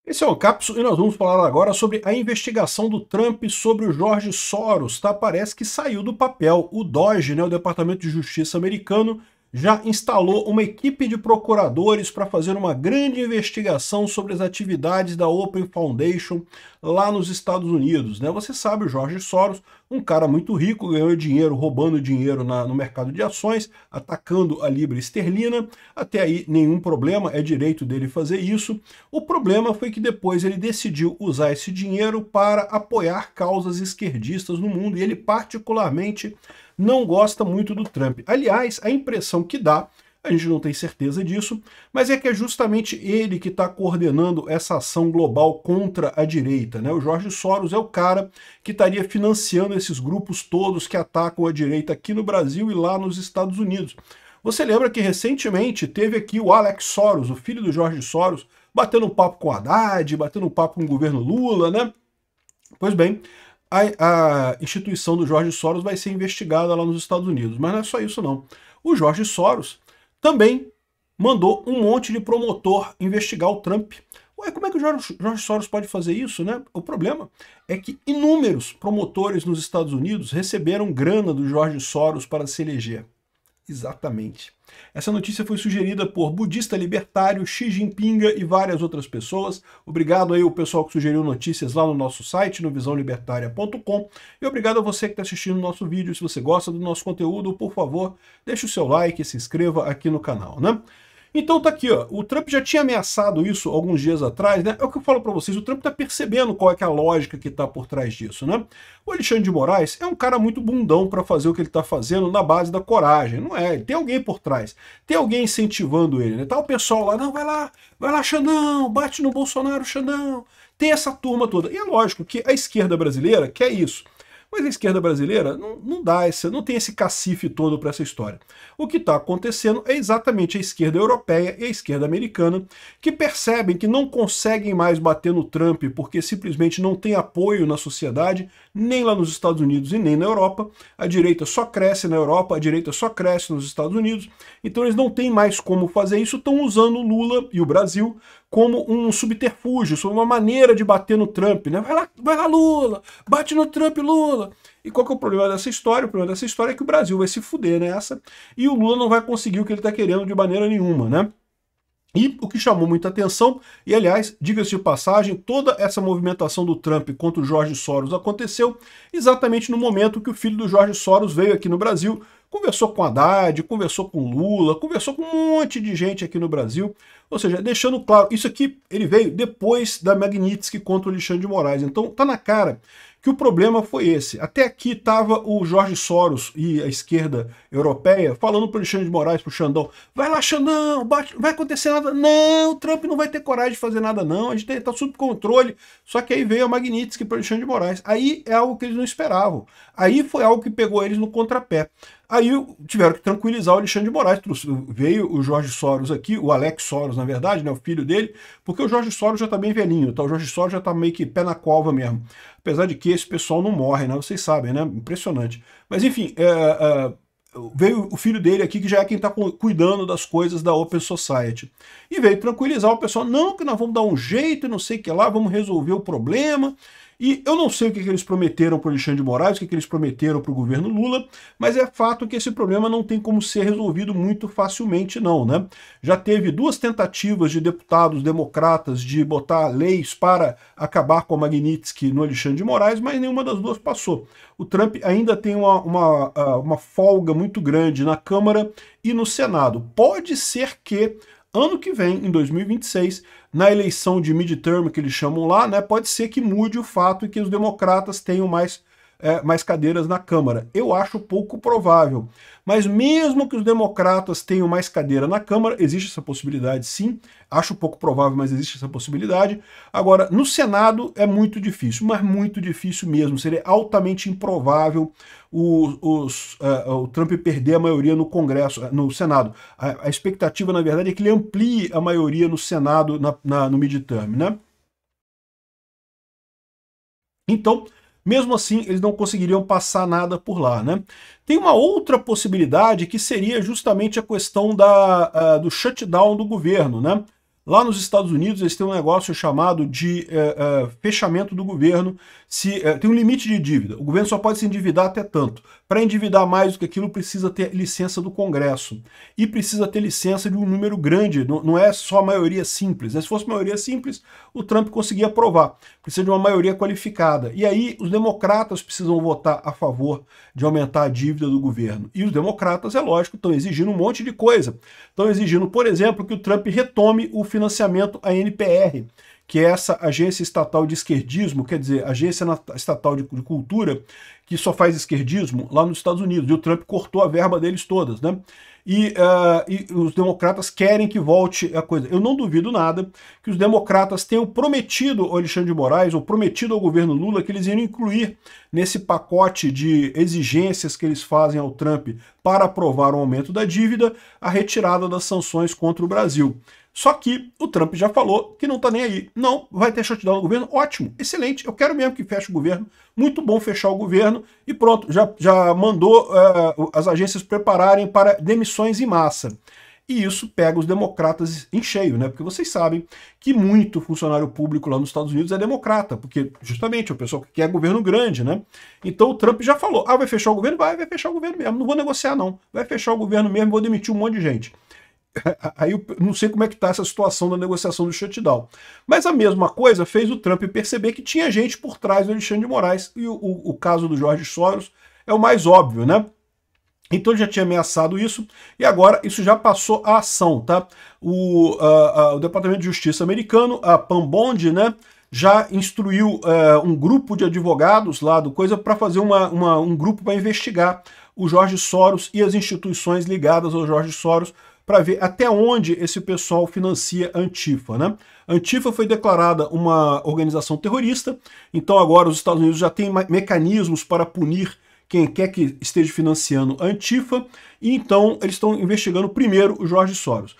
Esse é o Cápsula e nós vamos falar agora sobre a investigação do Trump sobre o George Soros, tá? Parece que saiu do papel. O DOJ, né, o Departamento de Justiça americano, já instalou uma equipe de procuradores para fazer uma grande investigação sobre as atividades da Open Foundation lá nos Estados Unidos, né? Você sabe, o George Soros, um cara muito rico, ganhou dinheiro roubando dinheiro no mercado de ações, atacando a libra esterlina. Até aí nenhum problema, é direito dele fazer isso. O problema foi que depois ele decidiu usar esse dinheiro para apoiar causas esquerdistas no mundo, e ele particularmente não gosta muito do Trump. Aliás, a impressão que dá, a gente não tem certeza disso, mas é que é justamente ele que está coordenando essa ação global contra a direita, né? O George Soros é o cara que estaria financiando esses grupos todos que atacam a direita aqui no Brasil e lá nos Estados Unidos. Você lembra que recentemente teve aqui o Alex Soros, o filho do George Soros, batendo um papo com o Haddad, batendo um papo com o governo Lula, né? Pois bem, a instituição do George Soros vai ser investigada lá nos Estados Unidos. Mas não é só isso não. O George Soros também mandou um monte de promotor investigar o Trump. Ué, como é que o George Soros pode fazer isso, né? O problema é que inúmeros promotores nos Estados Unidos receberam grana do George Soros para se eleger. Exatamente. Essa notícia foi sugerida por budista libertário, Xi Jinping e várias outras pessoas. Obrigado aí ao pessoal que sugeriu notícias lá no nosso site, no visãolibertaria.com. E obrigado a você que está assistindo o nosso vídeo. Se você gosta do nosso conteúdo, por favor, deixe o seu like e se inscreva aqui no canal, né? Então tá aqui, ó, o Trump já tinha ameaçado isso alguns dias atrás, né? É o que eu falo para vocês, o Trump tá percebendo qual é que é a lógica que tá por trás disso, né? O Alexandre de Moraes é um cara muito bundão para fazer o que ele tá fazendo na base da coragem, não é? Tem alguém por trás, tem alguém incentivando ele, né? Tá o pessoal lá, não, vai lá, Xandão, bate no Bolsonaro, Xandão. Tem essa turma toda. E é lógico que a esquerda brasileira quer isso. Mas a esquerda brasileira não tem esse cacife todo para essa história. O que está acontecendo é exatamente a esquerda europeia e a esquerda americana que percebem que não conseguem mais bater no Trump porque simplesmente não tem apoio na sociedade, nem lá nos Estados Unidos e nem na Europa. A direita só cresce na Europa, a direita só cresce nos Estados Unidos, então eles não têm mais como fazer isso, estão usando o Lula e o Brasil como um subterfúgio, uma maneira de bater no Trump, né? Vai lá Lula, bate no Trump, Lula. E qual que é o problema dessa história? O problema dessa história é que o Brasil vai se fuder nessa e o Lula não vai conseguir o que ele está querendo de maneira nenhuma, né? E o que chamou muita atenção, e aliás, diga-se de passagem, toda essa movimentação do Trump contra o George Soros aconteceu exatamente no momento que o filho do George Soros veio aqui no Brasil, conversou com Haddad, conversou com Lula, conversou com um monte de gente aqui no Brasil, ou seja, deixando claro, isso aqui ele veio depois da Magnitsky contra o Alexandre de Moraes, então tá na cara que o problema foi esse. Até aqui estava o George Soros e a esquerda europeia falando para o Alexandre de Moraes, para o Xandão, vai lá Xandão, não vai acontecer nada, não, o Trump não vai ter coragem de fazer nada não, a gente está sob controle, só que aí veio a Magnitsky para o Alexandre de Moraes, aí é algo que eles não esperavam, aí foi algo que pegou eles no contrapé. Aí tiveram que tranquilizar o Alexandre de Moraes, veio o George Soros aqui, o Alex Soros, na verdade, né, o filho dele, porque o George Soros já está bem velhinho, tá? O George Soros já está meio que pé na cova mesmo. Apesar de que esse pessoal não morre, né? Vocês sabem, né? Impressionante. Mas enfim, veio o filho dele aqui, que já é quem está cuidando das coisas da Open Society. E veio tranquilizar o pessoal, não, que nós vamos dar um jeito, não sei o que lá, vamos resolver o problema. E eu não sei o que eles prometeram para o Alexandre de Moraes, o que eles prometeram para o governo Lula, mas é fato que esse problema não tem como ser resolvido muito facilmente não, né? Já teve duas tentativas de deputados democratas de botar leis para acabar com a Magnitsky no Alexandre de Moraes, mas nenhuma das duas passou. O Trump ainda tem uma folga muito grande na Câmara e no Senado. Pode ser que ano que vem, em 2026, na eleição de midterm, que eles chamam lá, né, pode ser que mude o fato de que os democratas tenham mais cadeiras na Câmara. Eu acho pouco provável. Mas mesmo que os democratas tenham mais cadeira na Câmara, existe essa possibilidade sim, acho pouco provável, mas existe essa possibilidade. Agora, no Senado é muito difícil, mas muito difícil mesmo, seria altamente improvável o Trump perder a maioria no Congresso, no Senado. A expectativa, na verdade, é que ele amplie a maioria no Senado no midterm, né? Então, mesmo assim, eles não conseguiriam passar nada por lá, né? Tem uma outra possibilidade que seria justamente a questão do shutdown do governo, né? Lá nos Estados Unidos eles têm um negócio chamado de fechamento do governo. Tem um limite de dívida. O governo só pode se endividar até tanto. Para endividar mais do que aquilo precisa ter licença do Congresso. E precisa ter licença de um número grande. Não é só maioria simples. Se fosse maioria simples, o Trump conseguia aprovar. Precisa de uma maioria qualificada. E aí os democratas precisam votar a favor de aumentar a dívida do governo. E os democratas, é lógico, estão exigindo um monte de coisa. Estão exigindo, por exemplo, que o Trump retome o financiamento à NPR, que é essa agência estatal de esquerdismo, quer dizer, agência estatal de cultura, que só faz esquerdismo lá nos Estados Unidos. E o Trump cortou a verba deles todas, né? E os democratas querem que volte a coisa. Eu não duvido nada que os democratas tenham prometido ao Alexandre de Moraes, ou prometido ao governo Lula, que eles iriam incluir nesse pacote de exigências que eles fazem ao Trump para aprovar o aumento da dívida, a retirada das sanções contra o Brasil. Só que o Trump já falou que não está nem aí. Não, vai ter shutdown no governo? Ótimo, excelente, eu quero mesmo que feche o governo. Muito bom fechar o governo. E pronto, já mandou as agências prepararem para demissões em massa. E isso pega os democratas em cheio, né? Porque vocês sabem que muito funcionário público lá nos Estados Unidos é democrata, porque justamente é o pessoal que quer governo grande, né? Então o Trump já falou, vai fechar o governo? Vai fechar o governo mesmo, não vou negociar não. Vai fechar o governo mesmo, vou demitir um monte de gente. Aí eu não sei como é que está essa situação da negociação do shutdown. Mas a mesma coisa fez o Trump perceber que tinha gente por trás do Alexandre de Moraes, e o caso do Jorge Soros é o mais óbvio, né? Então ele já tinha ameaçado isso, e agora isso já passou a ação, tá? O Departamento de Justiça americano, a Pam Bondi, né, já instruiu um grupo de advogados lá do coisa para fazer um grupo para investigar o Jorge Soros e as instituições ligadas ao Jorge Soros, para ver até onde esse pessoal financia a Antifa, né? A Antifa foi declarada uma organização terrorista, então agora os Estados Unidos já têm mecanismos para punir quem quer que esteja financiando a Antifa, e então eles estão investigando primeiro o Jorge Soros.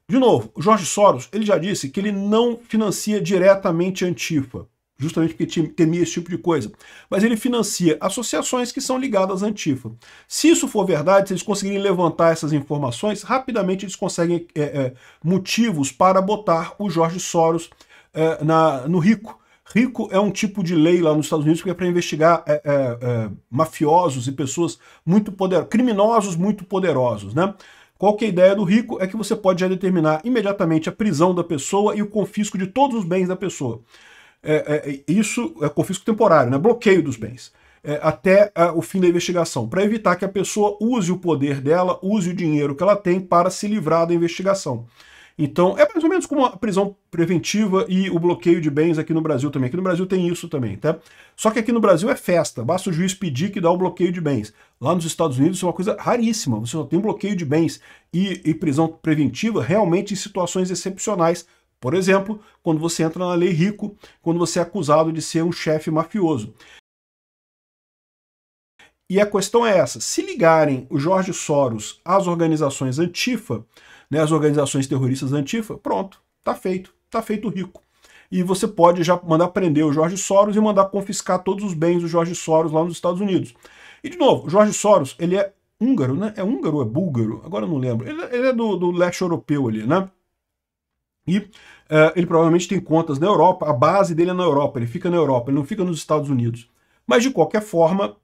De novo, o Jorge Soros, ele já disse que ele não financia diretamente a Antifa, justamente porque temia esse tipo de coisa. Mas ele financia associações que são ligadas à Antifa. Se isso for verdade, se eles conseguirem levantar essas informações, rapidamente eles conseguem motivos para botar o Jorge Soros no RICO. RICO é um tipo de lei lá nos Estados Unidos que é para investigar mafiosos e pessoas muito poderosas, criminosos muito poderosos, né? Qual que é a ideia do RICO? É que você pode já determinar imediatamente a prisão da pessoa e o confisco de todos os bens da pessoa. Isso é confisco temporário, né? Bloqueio dos bens, até o fim da investigação, para evitar que a pessoa use o poder dela, use o dinheiro que ela tem para se livrar da investigação. Então é mais ou menos como a prisão preventiva e o bloqueio de bens aqui no Brasil também. Aqui no Brasil tem isso também, tá? Só que aqui no Brasil é festa, basta o juiz pedir que dá o bloqueio de bens. Lá nos Estados Unidos isso é uma coisa raríssima, você só tem bloqueio de bens e prisão preventiva realmente em situações excepcionais. Por exemplo, quando você entra na lei RICO, quando você é acusado de ser um chefe mafioso. E a questão é essa, se ligarem o Jorge Soros às organizações Antifa, né, as organizações terroristas Antifa, pronto, tá feito o RICO. E você pode já mandar prender o Jorge Soros e mandar confiscar todos os bens do Jorge Soros lá nos Estados Unidos. E de novo, o Jorge Soros, ele é húngaro, né? É húngaro ou é búlgaro? Agora eu não lembro. Ele é do leste europeu ali, né? E ele provavelmente tem contas na Europa, a base dele é na Europa, ele fica na Europa, ele não fica nos Estados Unidos. Mas de qualquer forma,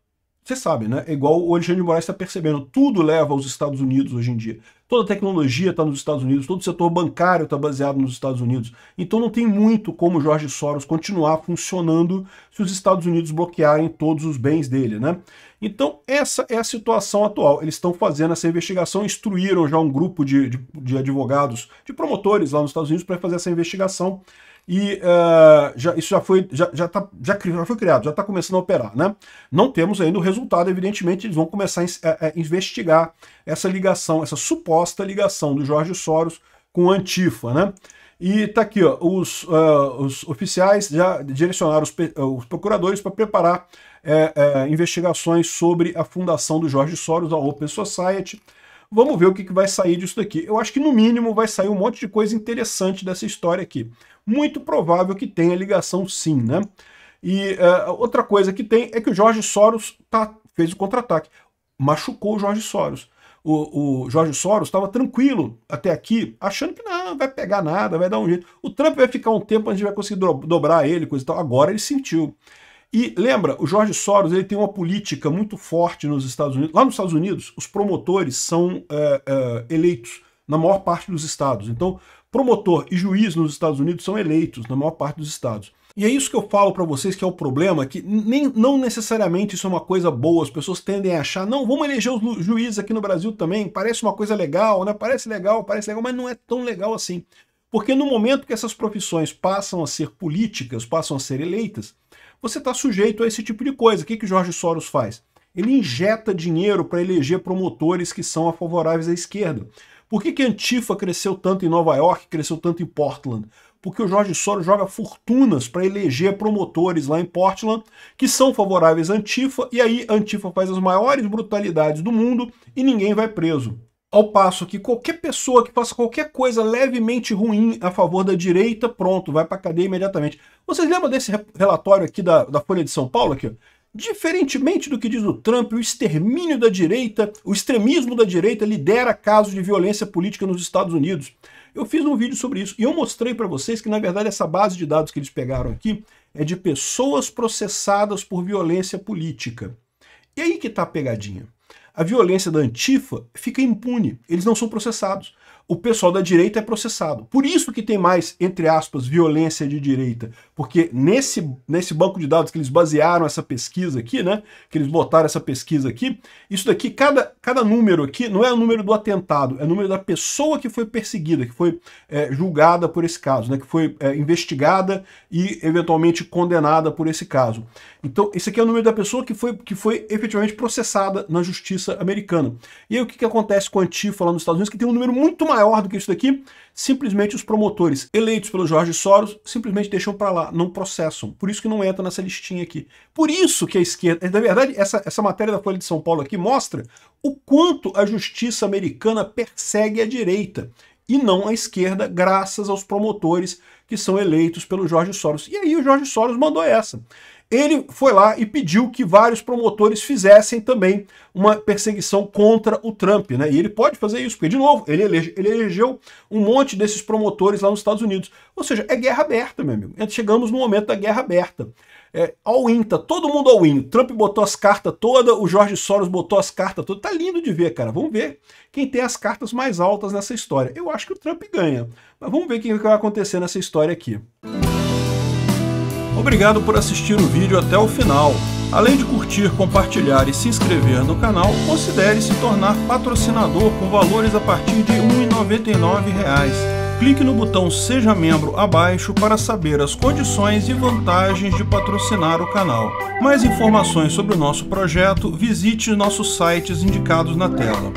você sabe, né? É igual o Alexandre de Moraes está percebendo, tudo leva aos Estados Unidos hoje em dia. Toda a tecnologia está nos Estados Unidos, todo o setor bancário está baseado nos Estados Unidos. Então não tem muito como o Jorge Soros continuar funcionando se os Estados Unidos bloquearem todos os bens dele, né? Então essa é a situação atual. Eles estão fazendo essa investigação, instruíram já um grupo de advogados, de promotores lá nos Estados Unidos para fazer essa investigação. E isso já foi criado, já está começando a operar, né? Não temos ainda o resultado, evidentemente, eles vão começar a investigar essa ligação, essa suposta ligação do Jorge Soros com a Antifa, né? E tá aqui, ó, os oficiais já direcionaram os procuradores para preparar investigações sobre a fundação do Jorge Soros, a Open Society. Vamos ver o que vai sair disso daqui. Eu acho que, no mínimo, vai sair um monte de coisa interessante dessa história aqui. Muito provável que tenha ligação, sim, né? E outra coisa que tem é que o Jorge Soros fez o contra-ataque. Machucou o Jorge Soros. O Jorge Soros estava tranquilo até aqui, achando que não vai pegar nada, vai dar um jeito. O Trump vai ficar um tempo, a gente vai conseguir dobrar ele, coisa e tal. Agora ele sentiu. E lembra, o George Soros ele tem uma política muito forte nos Estados Unidos. Lá nos Estados Unidos, os promotores são eleitos na maior parte dos estados. Então, promotor e juiz nos Estados Unidos são eleitos na maior parte dos estados. E é isso que eu falo para vocês que é o problema, que não necessariamente isso é uma coisa boa, as pessoas tendem a achar, não, vamos eleger os juízes aqui no Brasil também, parece uma coisa legal, né? Parece legal, mas não é tão legal assim. Porque no momento que essas profissões passam a ser políticas, passam a ser eleitas, você está sujeito a esse tipo de coisa. O que o George Soros faz? Ele injeta dinheiro para eleger promotores que são favoráveis à esquerda. Por que a Antifa cresceu tanto em Nova York, cresceu tanto em Portland? Porque o George Soros joga fortunas para eleger promotores lá em Portland que são favoráveis à Antifa, e aí a Antifa faz as maiores brutalidades do mundo e ninguém vai preso. Ao passo que qualquer pessoa que faça qualquer coisa levemente ruim a favor da direita, pronto, vai para a cadeia imediatamente. Vocês lembram desse relatório aqui da Folha de São Paulo? Aqui, ó? Diferentemente do que diz o Trump, o extermínio da direita, o extremismo da direita lidera casos de violência política nos Estados Unidos. Eu fiz um vídeo sobre isso e eu mostrei para vocês que, na verdade, essa base de dados que eles pegaram aqui é de pessoas processadas por violência política. E aí que tá a pegadinha. A violência da Antifa fica impune, eles não são processados. O pessoal da direita é processado. Por isso que tem mais, entre aspas, violência de direita. Porque nesse banco de dados que eles basearam essa pesquisa aqui, né? Que eles botaram essa pesquisa aqui, isso daqui, cada número aqui, não é o número do atentado, é o número da pessoa que foi perseguida, que foi julgada por esse caso, né? Que foi investigada e eventualmente condenada por esse caso. Então, esse aqui é o número da pessoa que foi efetivamente processada na justiça americana. E aí o que acontece com a Antifa lá nos Estados Unidos, que tem um número muito maior do que isso daqui? Simplesmente os promotores eleitos pelo George Soros simplesmente deixam para lá, não processam. Por isso que não entra nessa listinha aqui. Por isso que a esquerda... Na verdade, essa matéria da Folha de São Paulo aqui mostra o quanto a justiça americana persegue a direita e não a esquerda, graças aos promotores que são eleitos pelo George Soros. E aí o George Soros mandou essa. Ele foi lá e pediu que vários promotores fizessem também uma perseguição contra o Trump, né? E ele pode fazer isso, porque, de novo, ele elegeu um monte desses promotores lá nos Estados Unidos. Ou seja, é guerra aberta, meu amigo. Chegamos no momento da guerra aberta. All-in, tá todo mundo all-in. Trump botou as cartas todas, o George Soros botou as cartas todas. Tá lindo de ver, cara. Vamos ver quem tem as cartas mais altas nessa história. Eu acho que o Trump ganha. Mas vamos ver o que vai acontecer nessa história aqui. Obrigado por assistir o vídeo até o final. Além de curtir, compartilhar e se inscrever no canal, considere se tornar patrocinador com valores a partir de R$ 1,99. Clique no botão Seja Membro abaixo para saber as condições e vantagens de patrocinar o canal. Mais informações sobre o nosso projeto, visite nossos sites indicados na tela.